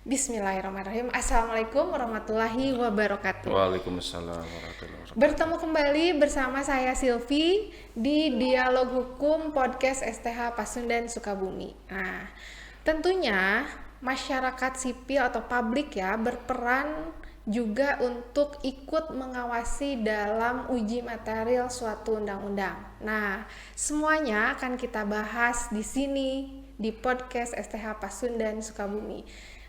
Bismillahirrahmanirrahim. Assalamualaikum warahmatullahi wabarakatuh. Waalaikumsalam warahmatullahi wabarakatuh. Bertemu kembali bersama saya Silvi di Dialog Hukum Podcast STH Pasundan Sukabumi. Nah, tentunya masyarakat sipil atau publik ya berperan juga untuk ikut mengawasi dalam uji material suatu undang-undang. Nah, semuanya akan kita bahas di sini di podcast STH Pasundan Sukabumi.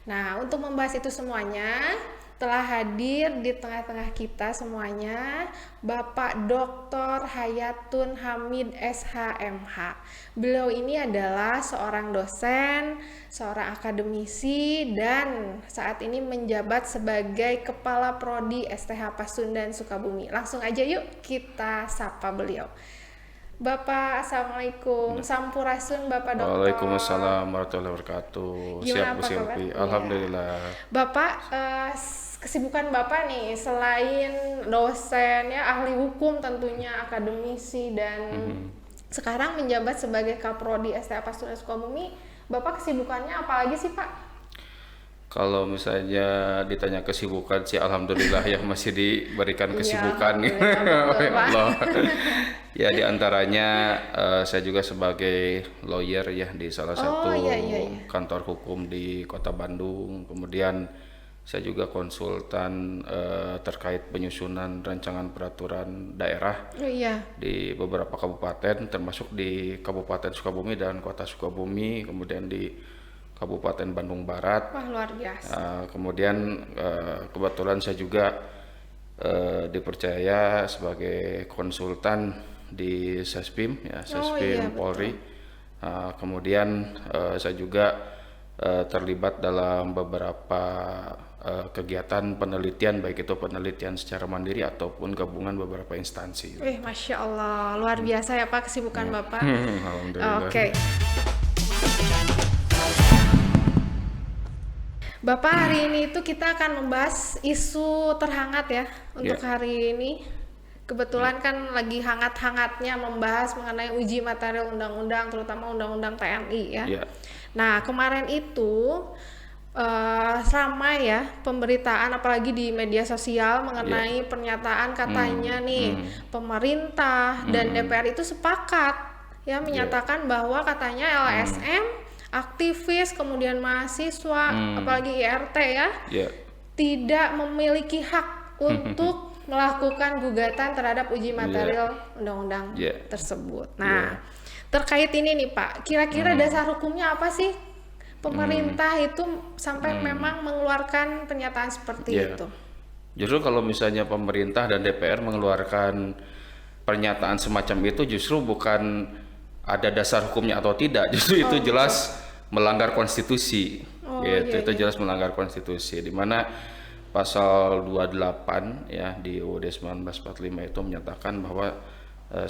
Nah, untuk membahas itu semuanya telah hadir di tengah-tengah kita semuanya Bapak Dr. Hayatun Hamid SHMH. Beliau ini adalah seorang dosen, seorang akademisi, dan saat ini menjabat sebagai Kepala Prodi STH Pasundan Sukabumi. Langsung aja yuk kita sapa beliau. Bapak, Assalamualaikum. Sampurasun Bapak Dokter. Waalaikumsalam warahmatullahi wabarakatuh. Gimana Siap Bu apa Silvi. kabar? Iya. Alhamdulillah. Bapak, kesibukan Bapak nih selain dosen ya, ahli hukum tentunya, akademisi, dan sekarang menjabat sebagai Kaprodi STH Pasundan Sukabumi, Bapak kesibukannya apa lagi sih Pak? Kalau misalnya ditanya kesibukan sih alhamdulillah ya masih diberikan kesibukan alhamdulillah, betul, oleh Pak. Allah. Ya diantaranya saya juga sebagai lawyer ya di salah satu iya. kantor hukum di Kota Bandung. Kemudian saya juga konsultan terkait penyusunan rancangan peraturan daerah Oh iya. di beberapa kabupaten, termasuk di Kabupaten Sukabumi dan Kota Sukabumi, kemudian di Kabupaten Bandung Barat. Wah, luar biasa. Kemudian kebetulan saya juga dipercaya sebagai konsultan di Sespim ya, iya, Sespim Polri. Kemudian saya juga terlibat dalam beberapa kegiatan penelitian, baik itu penelitian secara mandiri ataupun gabungan beberapa instansi. Masya Allah, luar biasa ya Pak kesibukan Bapak. Alhamdulillah. Oke. Bapak, hari ini itu kita akan membahas isu terhangat ya untuk hari ini. Kebetulan kan lagi hangat-hangatnya membahas mengenai uji material undang-undang, terutama undang-undang TNI ya. Nah, kemarin itu ramai ya pemberitaan apalagi di media sosial mengenai pernyataan katanya nih pemerintah dan DPR itu sepakat ya menyatakan bahwa katanya LSM, aktivis, kemudian mahasiswa, apalagi IRT ya, tidak memiliki hak untuk melakukan gugatan terhadap uji material undang-undang tersebut. Nah, terkait ini nih Pak, kira-kira dasar hukumnya apa sih pemerintah itu sampai memang mengeluarkan pernyataan seperti itu? Justru kalau misalnya pemerintah dan DPR mengeluarkan pernyataan semacam itu justru bukan ada dasar hukumnya atau tidak, justru itu jelas melanggar konstitusi. Itu jelas melanggar konstitusi, di mana pasal 28 ya di UUD 1945 itu menyatakan bahwa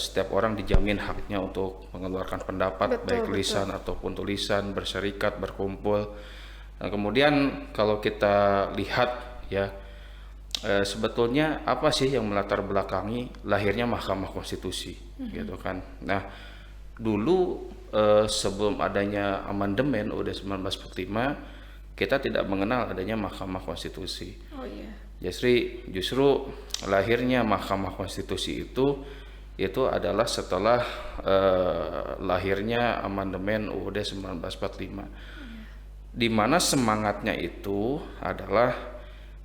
setiap orang dijamin haknya untuk mengeluarkan pendapat, baik lisan ataupun tulisan, berserikat, berkumpul. Nah, kemudian kalau kita lihat ya sebetulnya apa sih yang melatar belakangi lahirnya Mahkamah Konstitusi gitu kan. Nah, dulu sebelum adanya amandemen UUD 1945 kita tidak mengenal adanya Mahkamah Konstitusi. Justru lahirnya Mahkamah Konstitusi itu adalah setelah lahirnya amandemen UUD 1945, di mana semangatnya itu adalah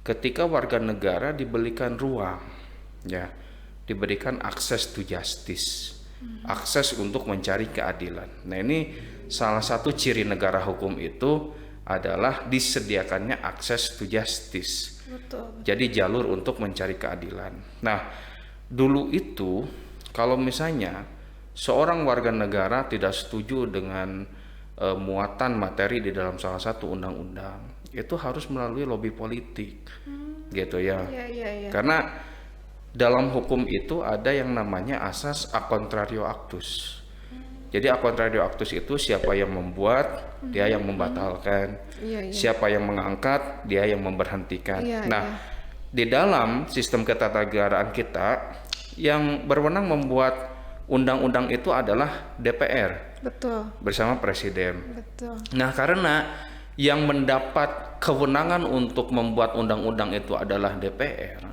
ketika warga negara diberikan ruang ya, diberikan akses to justice, akses untuk mencari keadilan. Nah, ini salah satu ciri negara hukum itu adalah disediakannya akses to justice. Jadi jalur untuk mencari keadilan. Nah, dulu itu kalau misalnya seorang warga negara tidak setuju dengan muatan materi di dalam salah satu undang-undang, itu harus melalui lobi politik, gitu ya. Karena dalam hukum itu ada yang namanya asas a contrario actus. Jadi a contrario actus itu siapa yang membuat, dia yang membatalkan. Siapa yang mengangkat, dia yang memberhentikan. Di dalam sistem ketatanegaraan kita yang berwenang membuat undang-undang itu adalah DPR. Bersama Presiden. Nah, karena yang mendapat kewenangan untuk membuat undang-undang itu adalah DPR.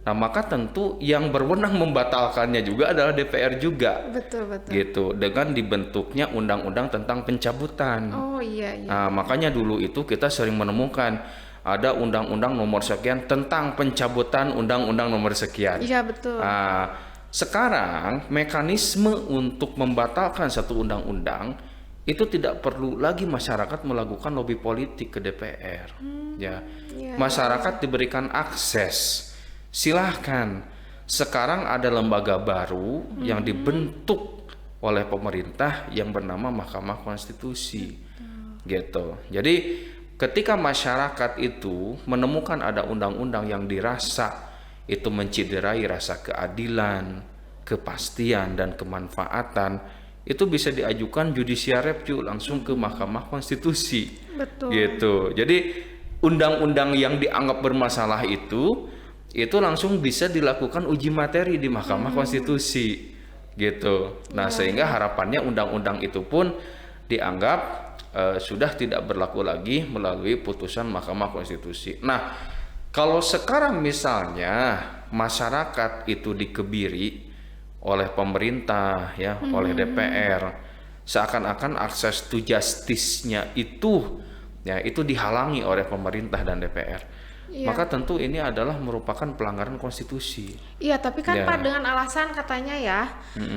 Nah, maka tentu yang berwenang membatalkannya juga adalah DPR juga. Betul. Gitu, dengan dibentuknya undang-undang tentang pencabutan. Oh iya. Nah, makanya dulu itu kita sering menemukan ada undang-undang nomor sekian tentang pencabutan undang-undang nomor sekian. Iya, betul. Nah, sekarang mekanisme untuk membatalkan satu undang-undang itu tidak perlu lagi masyarakat melakukan lobby politik ke DPR. Ya, masyarakat diberikan akses. Silahkan. Sekarang ada lembaga baru yang dibentuk oleh pemerintah yang bernama Mahkamah Konstitusi. Gitu. Jadi ketika masyarakat itu menemukan ada undang-undang yang dirasa itu menciderai rasa keadilan, kepastian dan kemanfaatan, itu bisa diajukan judicial review langsung ke Mahkamah Konstitusi. Betul. Gitu. Jadi undang-undang yang dianggap bermasalah itu langsung bisa dilakukan uji materi di Mahkamah Konstitusi. Gitu. Nah, sehingga harapannya undang-undang itu pun dianggap sudah tidak berlaku lagi melalui putusan Mahkamah Konstitusi. Nah, kalau sekarang misalnya masyarakat itu dikebiri oleh pemerintah, ya, oleh DPR, seakan-akan akses to justice-nya itu, ya, itu dihalangi oleh pemerintah dan DPR. Maka tentu ini adalah merupakan pelanggaran konstitusi. Iya, tapi kan Pak dengan alasan katanya ya,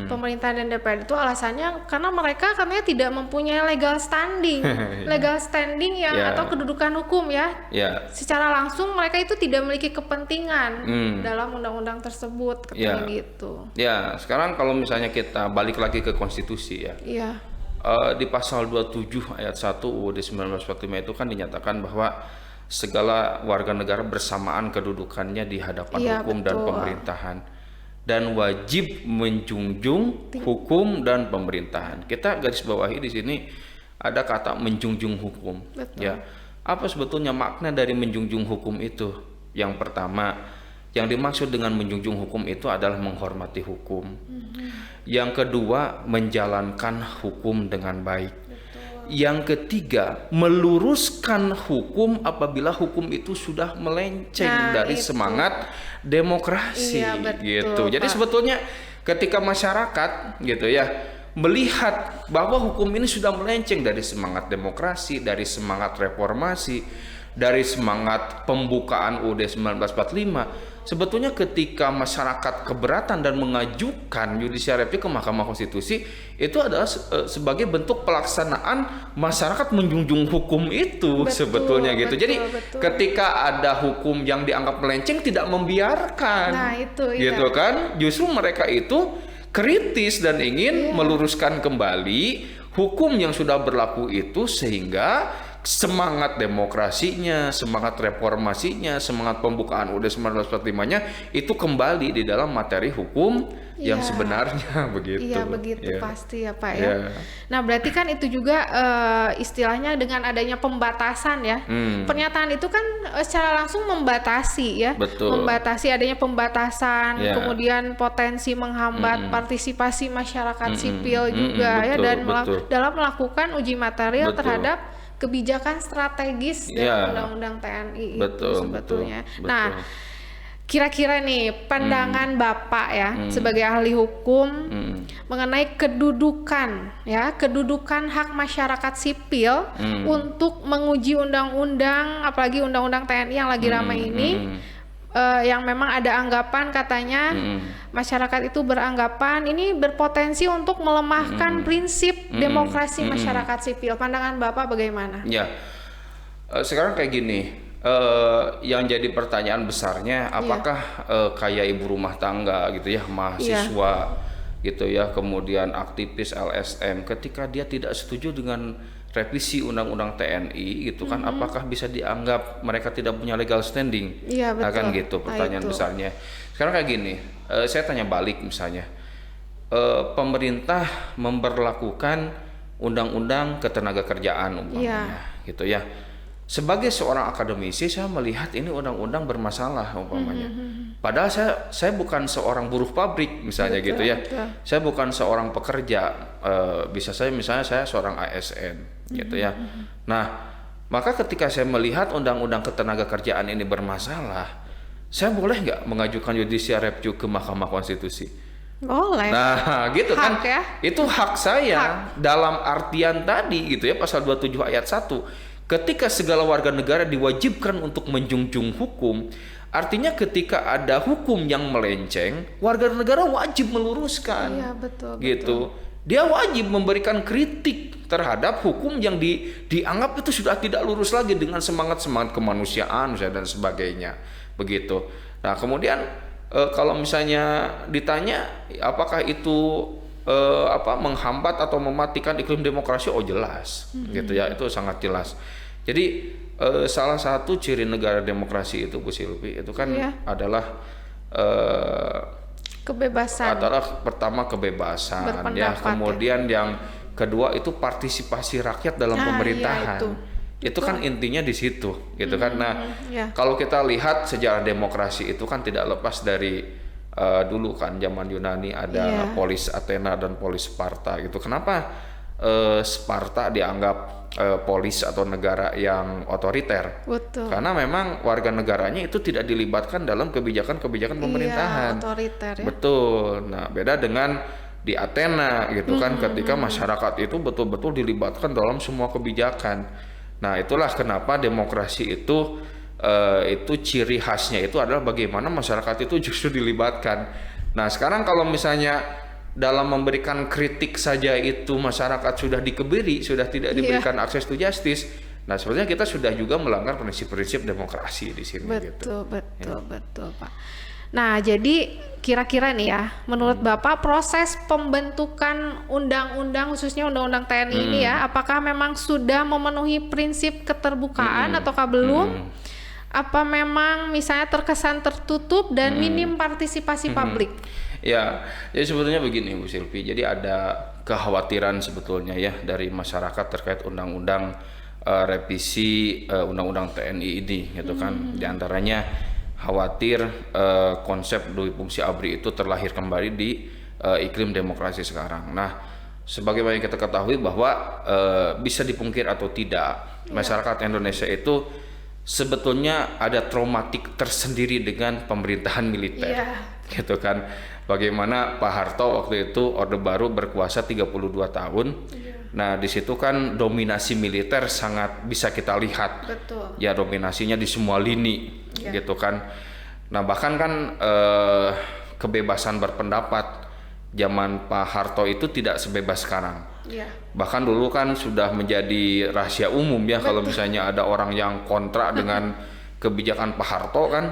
pemerintah dan DPR itu alasannya karena mereka katanya tidak mempunyai legal standing, legal standing yang atau kedudukan hukum ya. Secara langsung mereka itu tidak memiliki kepentingan dalam undang-undang tersebut, katanya gitu. Ya, sekarang kalau misalnya kita balik lagi ke konstitusi ya. Iya. Di pasal 27 ayat 1 UUD 1945 itu kan dinyatakan bahwa segala warga negara bersamaan kedudukannya di hadapan hukum dan pemerintahan dan wajib menjunjung hukum dan pemerintahan. Kita garis bawahi di sini ada kata menjunjung hukum. Ya. Apa sebetulnya makna dari menjunjung hukum itu? Yang pertama, yang dimaksud dengan menjunjung hukum itu adalah menghormati hukum. Yang kedua, menjalankan hukum dengan baik. Yang ketiga, meluruskan hukum apabila hukum itu sudah melenceng dari semangat demokrasi. Gitu. Jadi sebetulnya ketika masyarakat gitu ya melihat bahwa hukum ini sudah melenceng dari semangat demokrasi, dari semangat reformasi, dari semangat pembukaan UUD 1945, sebetulnya ketika masyarakat keberatan dan mengajukan judicial review ke Mahkamah Konstitusi, itu adalah sebagai bentuk pelaksanaan masyarakat menjunjung hukum itu. Sebetulnya gitu. Jadi ketika ada hukum yang dianggap melenceng, tidak membiarkan. Nah, itu gitu kan? Justru mereka itu kritis dan ingin meluruskan kembali hukum yang sudah berlaku itu sehingga semangat demokrasinya, semangat reformasinya, semangat pembukaan UUD 1945-nya itu kembali di dalam materi hukum yang sebenarnya begitu. Iya, begitu pasti ya Pak ya. Nah, berarti kan itu juga istilahnya dengan adanya pembatasan ya. Pernyataan itu kan secara langsung membatasi ya. Membatasi adanya pembatasan, kemudian potensi menghambat partisipasi masyarakat sipil juga ya, dan dalam melakukan uji material terhadap kebijakan strategis dari Undang-Undang TNI itu sebetulnya. Nah, kira-kira nih pandangan Bapak ya sebagai ahli hukum mengenai kedudukan hak masyarakat sipil untuk menguji undang-undang, apalagi undang-undang TNI yang lagi ramai ini. Yang memang ada anggapan katanya masyarakat itu beranggapan ini berpotensi untuk melemahkan prinsip demokrasi masyarakat sipil. Pandangan Bapak bagaimana? Ya, sekarang kayak gini, yang jadi pertanyaan besarnya, apakah kayak ibu rumah tangga gitu ya, mahasiswa gitu ya, kemudian aktivis LSM, ketika dia tidak setuju dengan revisi undang-undang TNI gitu kan, apakah bisa dianggap mereka tidak punya legal standing? Iya, betul. Kan gitu pertanyaan besarnya. Sekarang kayak gini, saya tanya balik misalnya, pemerintah memberlakukan undang-undang ketenaga kerjaan umpamanya gitu ya. Sebagai seorang akademisi, saya melihat ini undang-undang bermasalah umpamanya. Padahal saya bukan seorang buruh pabrik misalnya gitu ya. Saya bukan seorang pekerja. Bisa saya misalnya saya seorang ASN gitu ya. Nah, Maka ketika saya melihat undang-undang ketenagakerjaan ini bermasalah, saya boleh nggak mengajukan judicial review ke Mahkamah Konstitusi? Boleh. Nah, gitu Hak kan? ya? Itu hak saya Hak. dalam artian tadi gitu ya, pasal 27 ayat 1. Ketika segala warga negara diwajibkan untuk menjunjung hukum, artinya ketika ada hukum yang melenceng, warga negara wajib meluruskan. Iya, betul. Gitu. Dia wajib memberikan kritik terhadap hukum yang dianggap itu sudah tidak lurus lagi dengan semangat-semangat kemanusiaan dan sebagainya. Begitu. Nah, kemudian kalau misalnya ditanya apakah itu menghambat atau mematikan iklim demokrasi, oh jelas, gitu ya, itu sangat jelas. Jadi salah satu ciri negara demokrasi itu, Bu Silvi, itu kan adalah kebebasan. adalah pertama kebebasan, ya, kemudian yang kedua itu partisipasi rakyat dalam pemerintahan. Itu kan intinya di situ, gitu kan. Nah, kalau kita lihat sejarah demokrasi itu kan tidak lepas dari dulu kan zaman Yunani ada polis Athena dan polis Sparta gitu. Kenapa Sparta dianggap polis atau negara yang otoriter? Betul. Karena memang warga negaranya itu tidak dilibatkan dalam kebijakan-kebijakan pemerintahan. Otoriter ya. Betul. Nah, beda dengan di Athena gitu kan, ketika masyarakat itu betul-betul dilibatkan dalam semua kebijakan. Nah, itulah kenapa demokrasi itu ciri khasnya itu adalah bagaimana masyarakat itu justru dilibatkan. Nah, sekarang kalau misalnya dalam memberikan kritik saja itu masyarakat sudah dikebiri, sudah tidak diberikan akses to justice. Nah, sebenarnya kita sudah juga melanggar prinsip-prinsip demokrasi di sini. Betul, betul, Pak. Nah, jadi kira-kira nih ya, menurut Bapak proses pembentukan undang-undang khususnya undang-undang TNI ini ya, apakah memang sudah memenuhi prinsip keterbukaan ataukah belum? Apa memang misalnya terkesan tertutup dan minim partisipasi publik? Ya, jadi sebetulnya begini Bu Silvi, jadi ada kekhawatiran sebetulnya ya dari masyarakat terkait undang-undang revisi undang-undang TNI ini gitu kan. Di antaranya khawatir konsep duit fungsi ABRI itu terlahir kembali di iklim demokrasi sekarang. Nah, sebagaimana kita ketahui bahwa bisa dipungkir atau tidak, masyarakat Indonesia itu sebetulnya ada traumatik tersendiri dengan pemerintahan militer, gitu kan. Bagaimana Pak Harto waktu itu Orde Baru berkuasa 32 tahun. Nah, di situ kan dominasi militer sangat bisa kita lihat. Betul. Ya, dominasinya di semua lini, gitu kan. Nah, bahkan kan kebebasan berpendapat zaman Pak Harto itu tidak sebebas sekarang. Bahkan dulu kan sudah menjadi rahasia umum ya. Kalau misalnya ada orang yang kontra dengan kebijakan Pak Harto kan,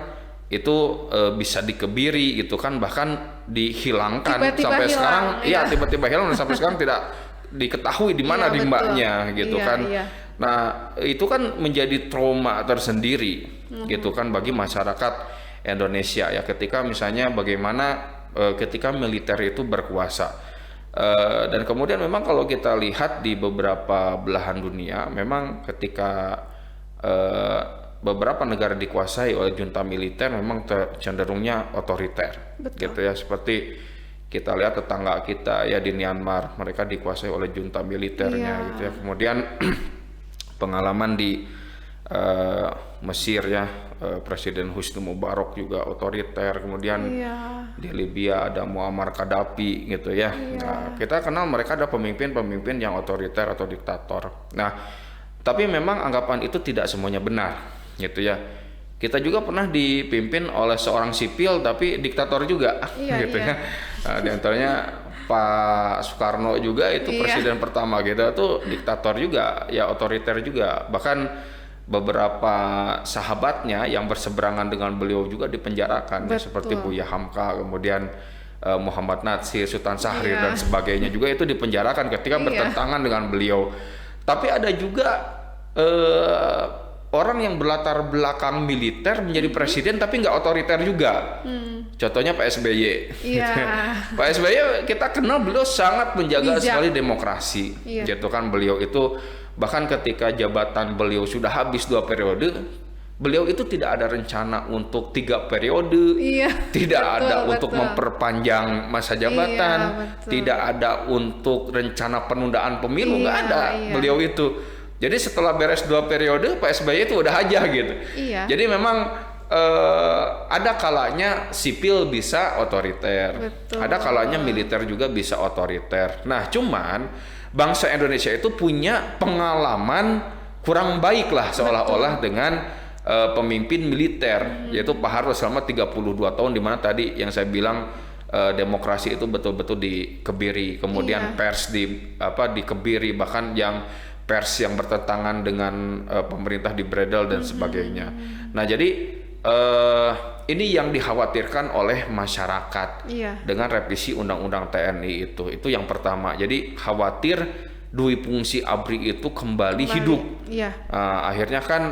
itu bisa dikebiri gitu kan, bahkan dihilangkan tiba-tiba sampai hilang, sekarang tiba-tiba hilang dan sampai sekarang tidak diketahui di mana rimbanya gitu kan. Nah, itu kan menjadi trauma tersendiri gitu kan bagi masyarakat Indonesia ya, ketika misalnya bagaimana ketika militer itu berkuasa. Dan kemudian memang kalau kita lihat di beberapa belahan dunia, memang ketika beberapa negara dikuasai oleh junta militer memang cenderungnya otoriter. Gitu ya, seperti kita lihat tetangga kita ya di Myanmar, mereka dikuasai oleh junta militernya gitu ya. Kemudian pengalaman di Mesir ya, Presiden Husni Mubarak juga otoriter. Kemudian di Libya ada Muammar Gaddafi gitu ya. Nah, kita kenal mereka ada pemimpin-pemimpin yang otoriter atau diktator. Nah, tapi memang anggapan itu tidak semuanya benar gitu ya. Kita juga pernah dipimpin oleh seorang sipil tapi diktator juga gitu ya. Nah, di antaranya Pak Soekarno juga itu presiden pertama kita tuh diktator juga ya, otoriter juga. Bahkan beberapa sahabatnya yang berseberangan dengan beliau juga dipenjarakan ya, seperti Buya Hamka, kemudian Muhammad Natsir, Sultan Syahrir dan sebagainya juga itu dipenjarakan ketika bertentangan dengan beliau. Tapi ada juga orang yang berlatar belakang militer menjadi presiden tapi nggak otoriter juga. Contohnya Pak SBY. Pak SBY kita kenal beliau sangat menjaga sekali demokrasi. Gitu kan, beliau itu bahkan ketika jabatan beliau sudah habis 2 periode, beliau itu tidak ada rencana untuk 3 periode, tidak ada untuk memperpanjang masa jabatan, tidak ada untuk rencana penundaan pemilu, nggak ada. Beliau itu Jadi setelah beres 2 periode Pak SBY itu udah aja gitu. Iya. Jadi memang ada kalanya sipil bisa otoriter, Betul. ada kalanya militer juga bisa otoriter. Nah, cuman bangsa Indonesia itu punya pengalaman kurang baik lah seolah-olah dengan pemimpin militer, yaitu Pak Harto selama 32 tahun, di mana tadi yang saya bilang demokrasi itu betul-betul dikebiri, kemudian pers dikebiri, bahkan yang pers yang bertentangan dengan pemerintah dibredel dan sebagainya. Nah, jadi ini yang dikhawatirkan oleh masyarakat dengan revisi Undang-Undang TNI itu yang pertama. Jadi khawatir Dwi Fungsi ABRI itu kembali hidup. Akhirnya kan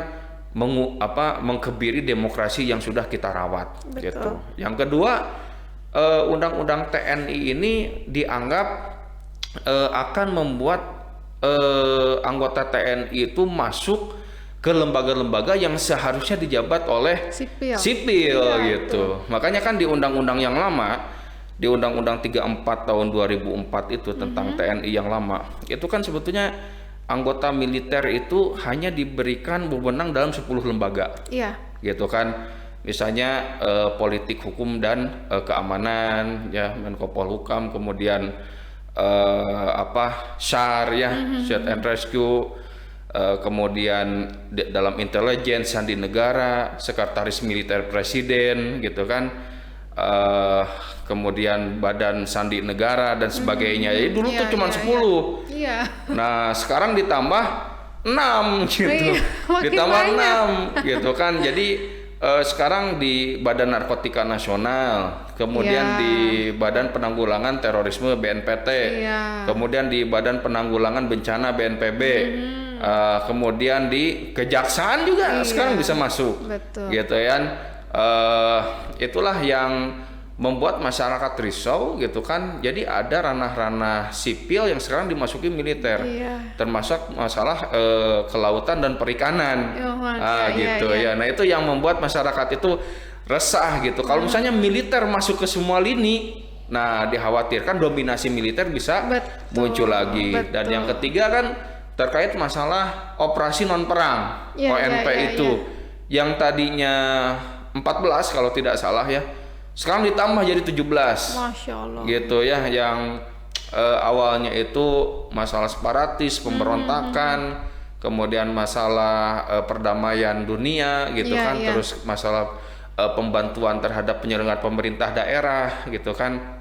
mengkebiri demokrasi yang sudah kita rawat. Gitu. Yang kedua, Undang-Undang TNI ini dianggap akan membuat anggota TNI itu masuk ke lembaga-lembaga yang seharusnya dijabat oleh sipil gitu. Makanya kan di undang-undang yang lama, di Undang-Undang 34 tahun 2004 itu tentang TNI yang lama, itu kan sebetulnya anggota militer itu hanya diberikan wewenang dalam 10 lembaga. Gitu kan. Misalnya politik hukum dan keamanan, ya, Menko Polhukam, kemudian SAR, ya, Search and Rescue, kemudian dalam intelijen Sandi Negara, Sekretaris Militer Presiden, gitu kan, kemudian Badan Sandi Negara dan sebagainya. Jadi dulu tuh cuma 10. Nah, sekarang ditambah 6 gitu. Ditambah 6 gitu kan. Jadi sekarang di Badan Narkotika Nasional, kemudian di Badan Penanggulangan Terorisme BNPT, kemudian di Badan Penanggulangan Bencana BNPB, kemudian di Kejaksaan juga sekarang bisa masuk. Gitu ya. Itulah yang membuat masyarakat risau gitu kan. Jadi ada ranah-ranah sipil yang sekarang dimasuki militer, termasuk masalah kelautan dan perikanan, gitu ya. Nah, itu yang membuat masyarakat itu resah gitu. Kalau misalnya militer masuk ke semua lini, nah dikhawatirkan dominasi militer bisa muncul lagi. Dan yang ketiga kan terkait masalah operasi non perang, ONP itu, yang tadinya 14 kalau tidak salah ya, sekarang ditambah jadi 17. Masya Allah. Gitu ya, yang awalnya itu masalah separatis, pemberontakan, kemudian masalah perdamaian dunia gitu kan, terus masalah pembantuan terhadap penyelenggaraan pemerintah daerah gitu kan.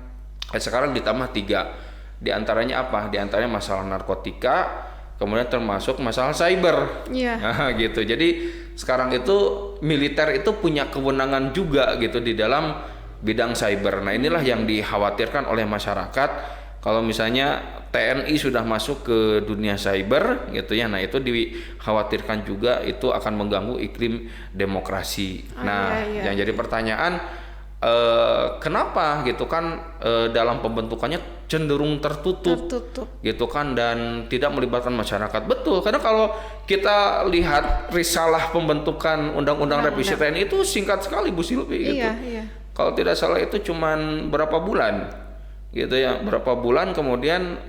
Sekarang ditambah 3. Di antaranya apa? Di antaranya masalah narkotika, kemudian termasuk masalah cyber. Nah, gitu. Jadi sekarang itu militer itu punya kewenangan juga gitu di dalam bidang cyber. Nah, inilah yang dikhawatirkan oleh masyarakat kalau misalnya TNI sudah masuk ke dunia cyber gitu ya. Nah, itu dikhawatirkan juga itu akan mengganggu iklim demokrasi. Yang jadi pertanyaan, kenapa gitu kan dalam pembentukannya cenderung tertutup gitu kan, dan tidak melibatkan masyarakat. Betul, karena kalau kita lihat risalah pembentukan undang-undang revisi TNI itu singkat sekali Bu Silvi gitu. Kalau tidak salah itu cuman berapa bulan gitu ya, berapa bulan kemudian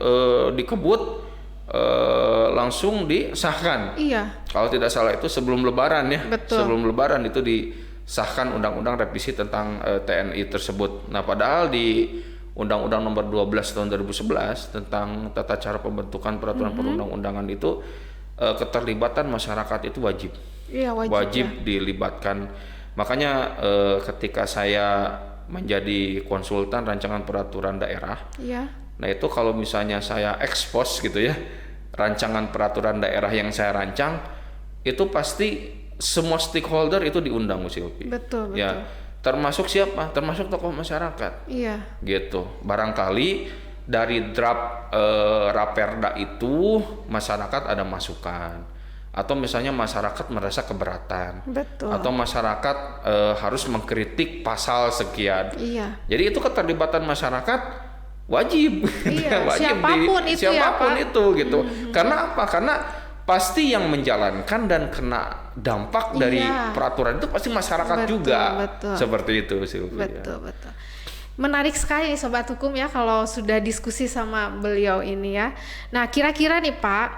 dikebut langsung disahkan. Kalau tidak salah itu sebelum Lebaran ya. Sebelum Lebaran itu disahkan undang-undang revisi tentang TNI tersebut. Nah, padahal di Undang-Undang Nomor 12 tahun 2011 tentang tata cara pembentukan peraturan perundang-undangan itu keterlibatan masyarakat itu wajib. Wajib dilibatkan. Makanya ketika saya menjadi konsultan rancangan peraturan daerah, nah itu kalau misalnya saya ekspos gitu ya, rancangan peraturan daerah yang saya rancang, itu pasti semua stakeholder itu diundang, Bu Silvi. Betul. Ya, termasuk siapa? Termasuk tokoh masyarakat. Gitu. Barangkali dari draft Raperda itu masyarakat ada masukan, atau misalnya masyarakat merasa keberatan, atau masyarakat harus mengkritik pasal sekian. Jadi itu keterlibatan masyarakat wajib, wajib siapapun itu gitu. Karena apa? Karena pasti yang menjalankan dan kena dampak dari peraturan itu pasti masyarakat juga. Seperti itu, Silvia. Betul. Menarik sekali nih Sobat Hukum ya kalau sudah diskusi sama beliau ini ya. Nah, kira-kira nih Pak,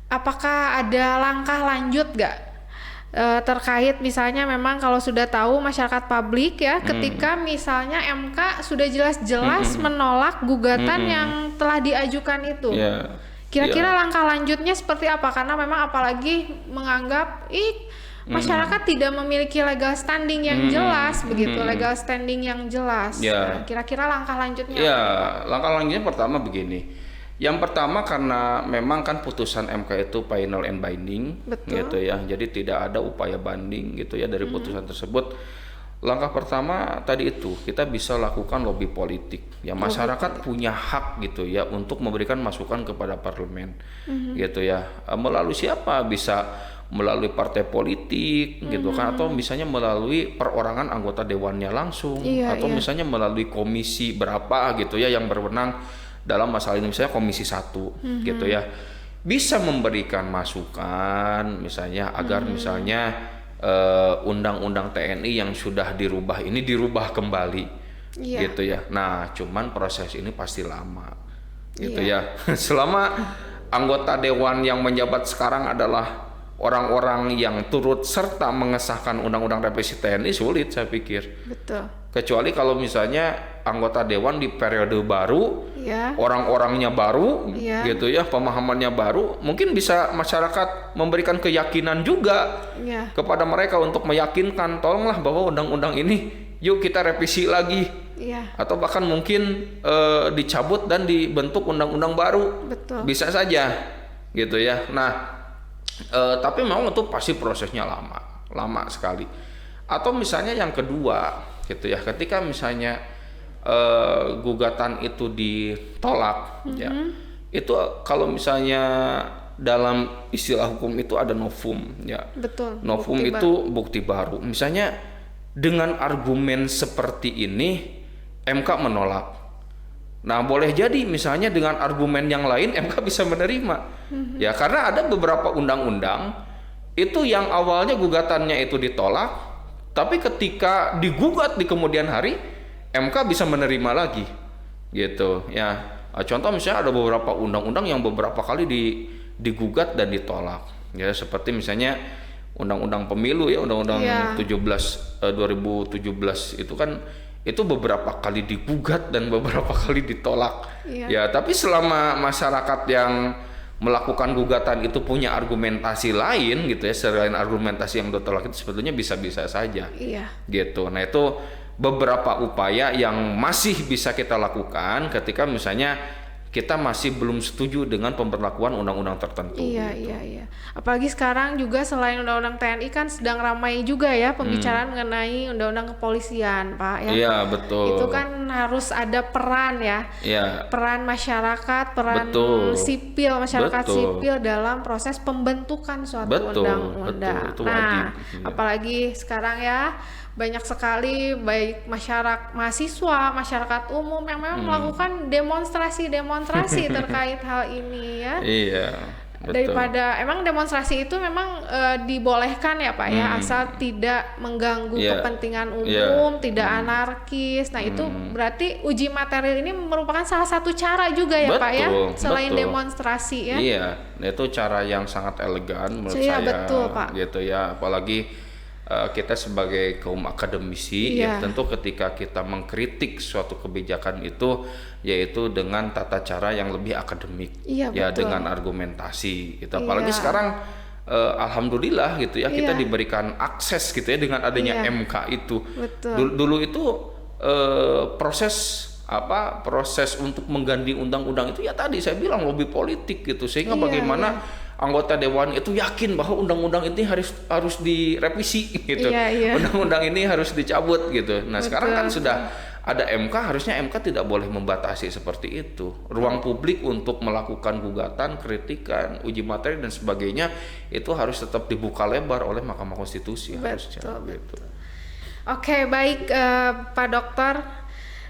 apakah ada langkah lanjut nggak terkait misalnya memang kalau sudah tahu masyarakat publik ya ketika misalnya MK sudah jelas-jelas menolak gugatan yang telah diajukan itu. Kira-kira langkah lanjutnya seperti apa? Karena memang apalagi menganggap masyarakat tidak memiliki legal standing yang jelas begitu, legal standing yang jelas. Nah, kira-kira langkah lanjutnya apa? Langkah lanjutnya pertama begini. Yang pertama karena memang kan putusan MK itu final and binding. Betul. Gitu ya. Jadi tidak ada upaya banding gitu ya dari putusan tersebut. Langkah pertama tadi itu kita bisa lakukan lobby politik. Ya masyarakat punya hak gitu ya untuk memberikan masukan kepada parlemen. Gitu ya. Melalui siapa? Bisa melalui partai politik gitu kan, atau misalnya melalui perorangan anggota dewannya langsung, atau misalnya melalui komisi berapa gitu ya yang berwenang dalam masalah ini, misalnya komisi 1 gitu ya, bisa memberikan masukan misalnya agar misalnya undang-undang TNI yang sudah dirubah ini dirubah kembali gitu ya. Nah cuman proses ini pasti lama gitu ya. Selama anggota dewan yang menjabat sekarang adalah orang-orang yang turut serta mengesahkan undang-undang revisi TNI, sulit saya pikir. Betul. Kecuali kalau misalnya anggota dewan di periode baru, orang-orangnya baru, gitu ya, pemahamannya baru, mungkin bisa masyarakat memberikan keyakinan juga kepada mereka untuk meyakinkan, tolonglah bahwa undang-undang ini, yuk kita revisi lagi, atau bahkan mungkin dicabut dan dibentuk undang-undang baru, bisa saja, gitu ya. Nah, tapi memang itu pasti prosesnya lama sekali. Atau misalnya yang kedua, gitu ya, ketika misalnya gugatan itu ditolak, ya, itu kalau misalnya dalam istilah hukum itu ada novum, ya. Betul. Novum itu bukti baru. Misalnya dengan argumen seperti ini MK menolak. Nah, boleh jadi misalnya dengan argumen yang lain MK bisa menerima. Ya, karena ada beberapa undang-undang itu yang awalnya gugatannya itu ditolak, tapi ketika digugat di kemudian hari MK bisa menerima lagi. Gitu, ya. Contoh misalnya ada beberapa undang-undang yang beberapa kali digugat dan ditolak. Ya, seperti misalnya Undang-Undang Pemilu ya, Undang-Undang 2017 itu kan itu beberapa kali digugat dan beberapa kali ditolak. Ya, tapi selama masyarakat yang melakukan gugatan itu punya argumentasi lain gitu ya, selain argumentasi yang ditolak itu sebetulnya bisa-bisa saja. Gitu. Nah, itu beberapa upaya yang masih bisa kita lakukan ketika misalnya kita masih belum setuju dengan pemberlakuan undang-undang tertentu. Iya. Apalagi sekarang juga selain undang-undang TNI kan sedang ramai juga ya pembicaraan mengenai undang-undang kepolisian, Pak, ya. Iya, betul. Itu kan harus ada peran ya. Peran masyarakat, peran sipil, masyarakat sipil dalam proses pembentukan suatu undang-undang. Nah, apalagi sekarang ya banyak sekali baik mahasiswa, masyarakat umum yang memang melakukan demonstrasi terkait hal ini ya. Iya. Betul. Daripada emang demonstrasi itu memang dibolehkan ya Pak ya, asal tidak mengganggu kepentingan umum, tidak anarkis. Nah, itu berarti uji material ini merupakan salah satu cara juga ya Pak ya, selain demonstrasi ya. Iya, itu cara yang sangat elegan menurut saya. Betul, Pak. Gitu ya, apalagi kita sebagai kaum akademisi ya tentu ketika kita mengkritik suatu kebijakan itu yaitu dengan tata cara yang lebih akademik ya, dengan argumentasi gitu. Apalagi sekarang alhamdulillah gitu ya, kita diberikan akses gitu ya dengan adanya MK itu. Dulu itu proses untuk mengganti undang-undang itu ya tadi saya bilang lobby politik gitu, sehingga bagaimana anggota dewan itu yakin bahwa undang-undang ini harus direvisi gitu. Undang-undang ini harus dicabut gitu. Nah, sekarang kan sudah ada MK, harusnya MK tidak boleh membatasi seperti itu. Ruang publik untuk melakukan gugatan, kritikan, uji materi dan sebagainya itu harus tetap dibuka lebar oleh Mahkamah Konstitusi. Betul. Oke, baik Pak Dokter.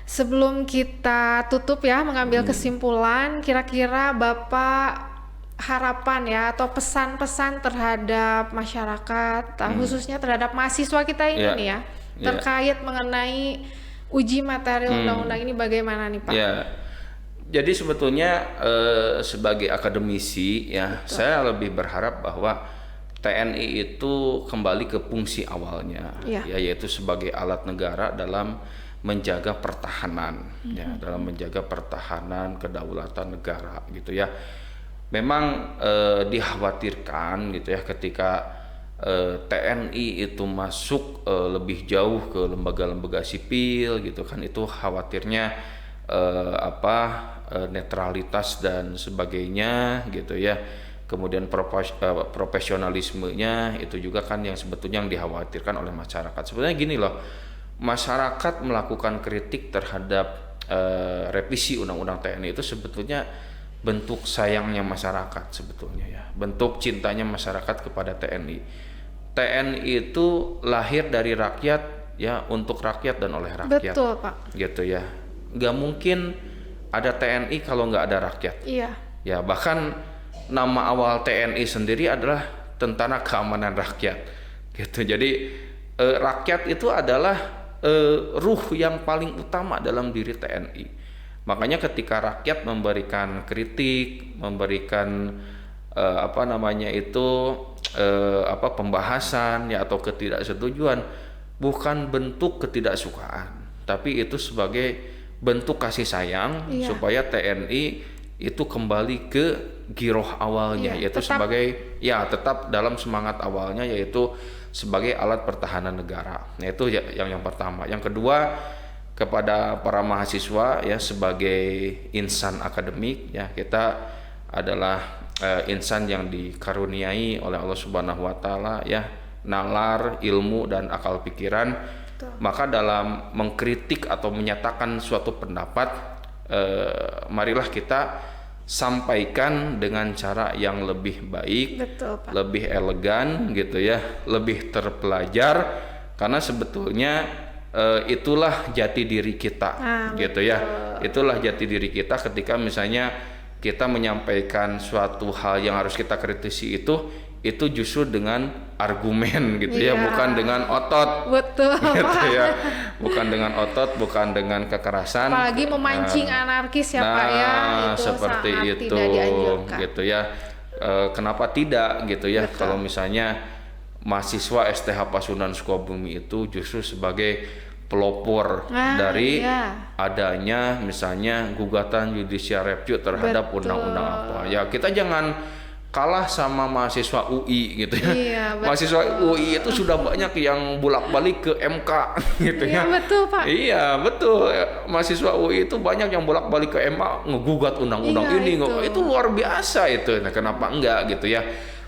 Sebelum kita tutup ya, mengambil kesimpulan, kira-kira Bapak harapan ya atau pesan-pesan terhadap masyarakat, khususnya terhadap mahasiswa kita ini nih ya, terkait mengenai uji materi undang-undang ini bagaimana nih Pak? Jadi sebetulnya sebagai akademisi ya, saya lebih berharap bahwa TNI itu kembali ke fungsi awalnya, Iya. ya, yaitu sebagai alat negara dalam menjaga pertahanan, ya, dalam menjaga pertahanan kedaulatan negara, gitu ya. Memang dikhawatirkan, gitu ya, ketika TNI itu masuk lebih jauh ke lembaga-lembaga sipil, gitu kan, itu khawatirnya netralitas dan sebagainya, gitu ya. Kemudian profesionalismenya itu juga kan yang sebetulnya yang dikhawatirkan oleh masyarakat. Sebenarnya gini loh, masyarakat melakukan kritik terhadap revisi undang-undang TNI itu sebetulnya bentuk sayangnya masyarakat sebetulnya, ya, bentuk cintanya masyarakat kepada TNI. TNI itu lahir dari rakyat, ya, untuk rakyat dan oleh rakyat. Betul, Pak. Gitu ya. Nggak mungkin ada TNI kalau nggak ada rakyat. Iya. Ya, bahkan nama awal TNI sendiri adalah Tentara Keamanan Rakyat. Gitu. Jadi rakyat itu adalah ruh yang paling utama dalam diri TNI. Makanya ketika rakyat memberikan kritik, memberikan pembahasan, ya, atau ketidaksetujuan, bukan bentuk ketidaksukaan, tapi itu sebagai bentuk kasih sayang, Iya. supaya TNI itu kembali ke giroh awalnya, Iya, yaitu tetap dalam semangat awalnya, yaitu sebagai alat pertahanan negara. Nah, itu yang pertama. Yang kedua, kepada para mahasiswa, ya, sebagai insan akademik, ya, kita adalah insan yang dikaruniai oleh Allah Subhanahu wa taala, ya, nalar, ilmu dan akal pikiran. Betul. Maka dalam mengkritik atau menyatakan suatu pendapat, marilah kita sampaikan dengan cara yang lebih baik, Betul, Pak. lebih elegan, gitu ya, lebih terpelajar, karena sebetulnya itulah jati diri kita, gitu ya. Itulah jati diri kita ketika misalnya kita menyampaikan suatu hal yang harus kita kritisi itu justru dengan argumen, gitu ya, Iya. bukan dengan otot. Betul, Gitu Pak. ya, bukan dengan otot, bukan dengan kekerasan. Apalagi memancing anarkis, ya, Pak, ya. Itu seperti sangat itu, tidak dianjurkan. gitu ya. Kenapa tidak, gitu ya? Betul. Kalau misalnya mahasiswa STH Pasundan Sukabumi itu justru sebagai pelopor dari adanya misalnya gugatan judicial review terhadap Betul. undang-undang apa. Ya, kita jangan kalah sama mahasiswa UI, gitu ya. Iya, betul. Mahasiswa UI itu sudah banyak yang bolak-balik ke MK, gitu Iya, ya. betul, Pak. Iya, betul. Mahasiswa UI itu banyak yang bolak-balik ke MK ngegugat undang-undang Iya, ini. itu. Itu luar biasa itu. Nah, kenapa enggak, gitu ya?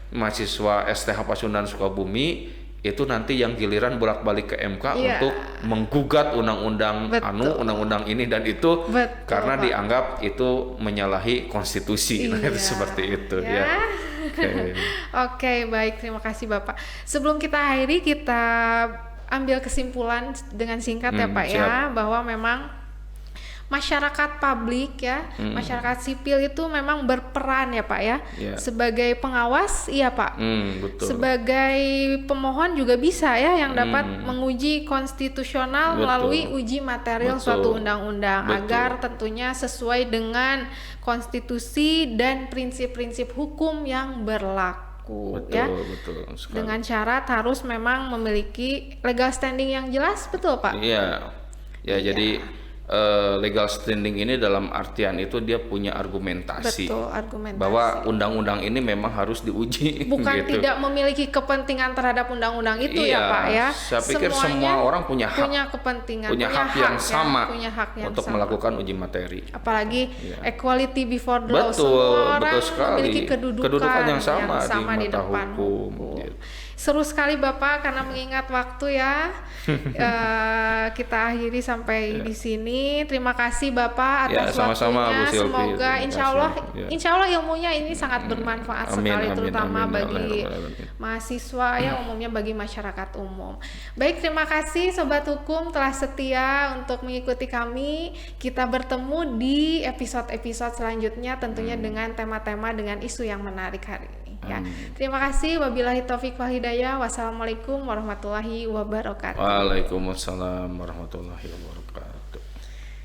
Mahasiswa STH Pasundan Sukabumi itu nanti yang giliran bolak-balik ke MK Iya. untuk menggugat undang-undang Betul. undang-undang ini dan itu, Betul, karena Pak. dianggap itu menyalahi konstitusi. Nah, itu Iya. seperti itu, Ya. ya. Oke. Oke, baik, terima kasih Bapak. Sebelum kita akhiri, kita ambil kesimpulan dengan singkat, ya, Pak, ya, siap. bahwa memang masyarakat publik, ya, masyarakat sipil itu memang berperan, ya, Pak, ya, Ya. sebagai pengawas, iya, Pak. Betul. Sebagai pemohon juga bisa, ya, yang dapat menguji konstitusional Betul. melalui uji material Betul. suatu undang-undang, Betul. agar tentunya sesuai dengan konstitusi dan prinsip-prinsip hukum yang berlaku, Betul, ya. betul sekali. Dengan syarat harus memang memiliki legal standing yang jelas, betul, Pak? Iya. Ya, jadi legal standing ini dalam artian itu dia punya argumentasi. Betul, argumentasi. Bahwa undang-undang ini memang harus diuji. Bukan gitu. tidak memiliki kepentingan terhadap undang-undang itu, Iya, ya, Pak, ya. saya pikir Semuanya semua orang punya hak. punya kepentingan, punya hak yang ya, sama punya hak yang untuk sama. melakukan uji materi. Apalagi Iya. equality before the law, Betul, semua orang betul sekali. memiliki kedudukan yang sama, di di mata depan hukum. hukum. Gitu. Seru sekali Bapak, karena mengingat waktu, ya. Kita akhiri sampai di sini. Terima kasih Bapak Ya, atas sama-sama, waktunya. Bu Silvi. Semoga Terima insya kasih. Allah ilmunya ini sangat bermanfaat Amin, sekali, amin, terutama amin, bagi ya Rabbal Alamin. mahasiswa, ya, umumnya bagi masyarakat umum. Baik, terima kasih Sobat Hukum telah setia untuk mengikuti kami. Kita bertemu di episode-episode selanjutnya, tentunya dengan tema-tema dengan isu yang menarik hari ini, ya. Terima kasih. Wabillahi taufik wal hidayah. Wassalamualaikum warahmatullahi wabarakatuh. Waalaikumsalam warahmatullahi wabarakatuh.